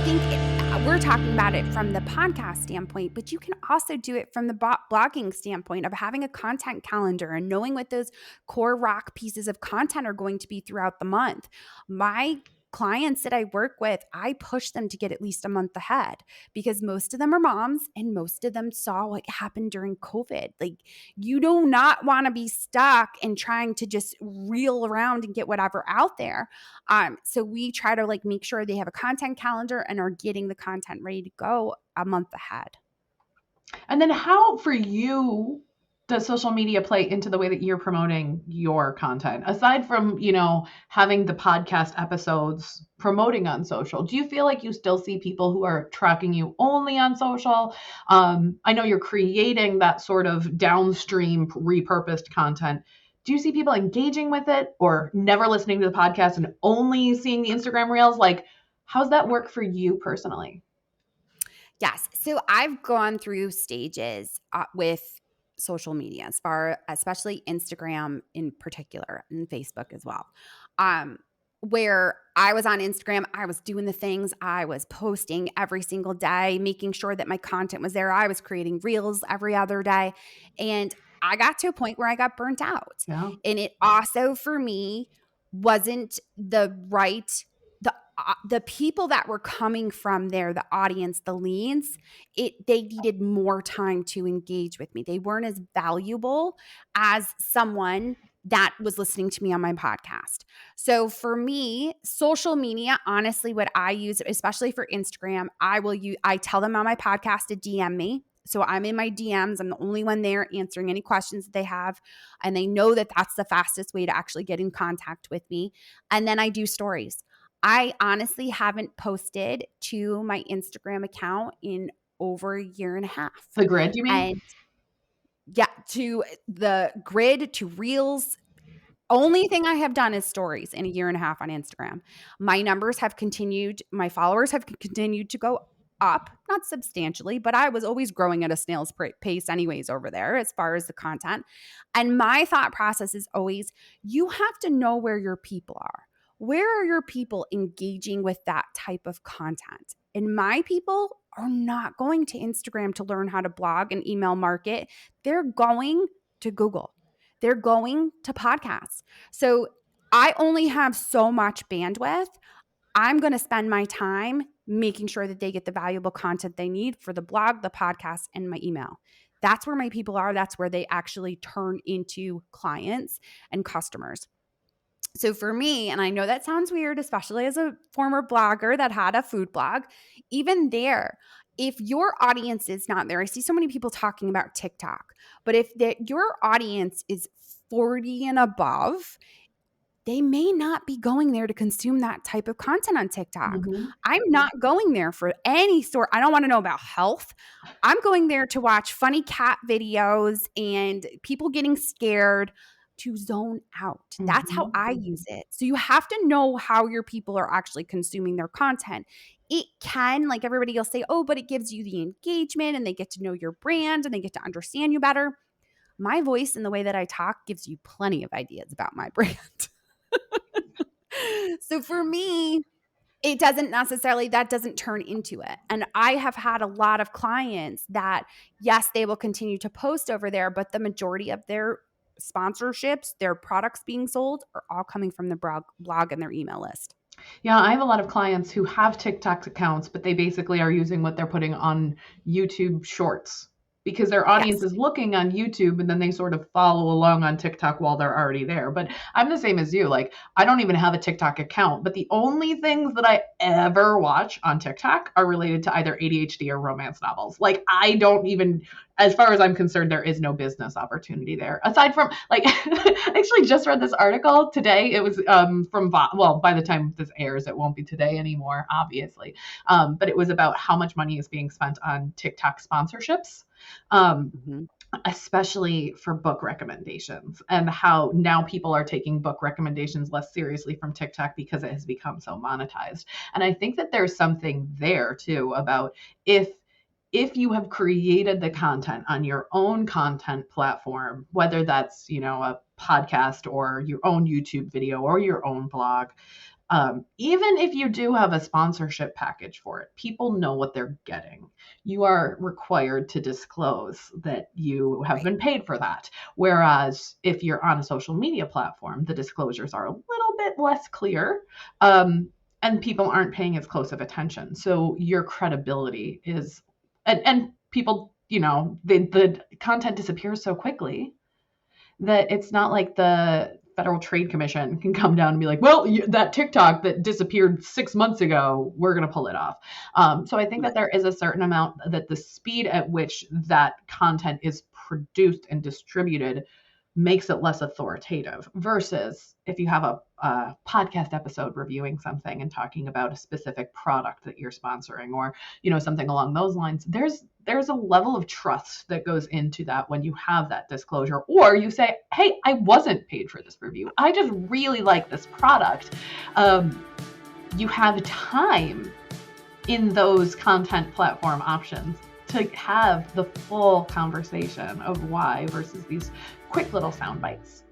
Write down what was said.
think we're talking about it from the podcast standpoint, but you can also do it from the blogging standpoint of having a content calendar and knowing what those core rock pieces of content are going to be throughout the month. My clients that I work with, I push them to get at least a month ahead because most of them are moms and most of them saw what happened during COVID. Like, you do not want to be stuck and trying to just reel around and get whatever out there. So we try to like make sure they have a content calendar and are getting the content ready to go a month ahead. And then how, for you, does social media play into the way that you're promoting your content? Aside from, having the podcast episodes promoting on social, do you feel like you still see people who are tracking you only on social? I know you're creating that sort of downstream repurposed content. Do you see people engaging with it or never listening to the podcast and only seeing the Instagram reels? Like, how's that work for you personally? Yes. So I've gone through stages with social media, especially Instagram in particular and Facebook as well. Where I was on Instagram, I was doing the things, I was posting every single day, making sure that my content was there. I was creating reels every other day. And I got to a point where I got burnt out. Yeah. And it also, for me, wasn't the right the people that were coming from there, the audience, the leads, they needed more time to engage with me. They weren't as valuable as someone that was listening to me on my podcast. So for me, social media, honestly, what I use, especially for Instagram, I tell them on my podcast to DM me. So I'm in my DMs. I'm the only one there answering any questions that they have. And they know that that's the fastest way to actually get in contact with me. And then I do stories. I honestly haven't posted to my Instagram account in over a year and a half. The grid, you mean? And yeah, to the grid, to reels. Only thing I have done is stories in a year and a half on Instagram. My numbers have continued, my followers have continued to go up, not substantially, but I was always growing at a snail's pace anyways over there as far as the content. And my thought process is always, you have to know where your people are. Where are your people engaging with that type of content? And my people are not going to Instagram to learn how to blog and email market. They're going to Google. They're going to podcasts. So I only have so much bandwidth. I'm going to spend my time making sure that they get the valuable content they need for the blog, the podcast, and my email. That's where my people are. That's where they actually turn into clients and customers. So for me, and I know that sounds weird, especially as a former blogger that had a food blog, even there, if your audience is not there, I see so many people talking about TikTok, but if your audience is 40 and above, they may not be going there to consume that type of content on TikTok. Mm-hmm. I'm not going there for any sort. I don't want to know about health. I'm going there to watch funny cat videos and people getting scared, to zone out. That's how I use it. So you have to know how your people are actually consuming their content. It can, like everybody will say, oh, but it gives you the engagement and they get to know your brand and they get to understand you better. My voice and the way that I talk gives you plenty of ideas about my brand. So for me, it doesn't necessarily, that doesn't turn into it. And I have had a lot of clients that, yes, they will continue to post over there, but the majority of their sponsorships, their products being sold, are all coming from the blog and their email list. Yeah, I have a lot of clients who have TikTok accounts, but they basically are using what they're putting on YouTube Shorts because their audience is looking on YouTube and then they sort of follow along on TikTok while they're already there. But I'm the same as you. Like, I don't even have a TikTok account, but the only things that I ever watch on TikTok are related to either ADHD or romance novels. Like, I don't even, as far as I'm concerned, there is no business opportunity there. Aside from, like, I actually just read this article today. It was from, well, by the time this airs, it won't be today anymore, obviously. But it was about how much money is being spent on TikTok sponsorships. Especially for book recommendations, and how now people are taking book recommendations less seriously from TikTok because it has become so monetized. And I think that there's something there too about if you have created the content on your own content platform, whether that's, a podcast or your own YouTube video or your own blog, Even if you do have a sponsorship package for it, people know what they're getting. You are required to disclose that you have been paid for that. Whereas if you're on a social media platform, the disclosures are a little bit less clear. And people aren't paying as close of attention. So your credibility is, and people, the content disappears so quickly that it's not like the Federal Trade Commission can come down and be like, well, that TikTok that disappeared 6 months ago, we're going to pull it off. So I think that there is a certain amount that the speed at which that content is produced and distributed makes it less authoritative, versus if you have a podcast episode reviewing something and talking about a specific product that you're sponsoring, or something along those lines. There's a level of trust that goes into that when you have that disclosure, or you say, hey, I wasn't paid for this review, I just really like this product. You have time in those content platform options to have the full conversation of why, versus these quick little sound bites.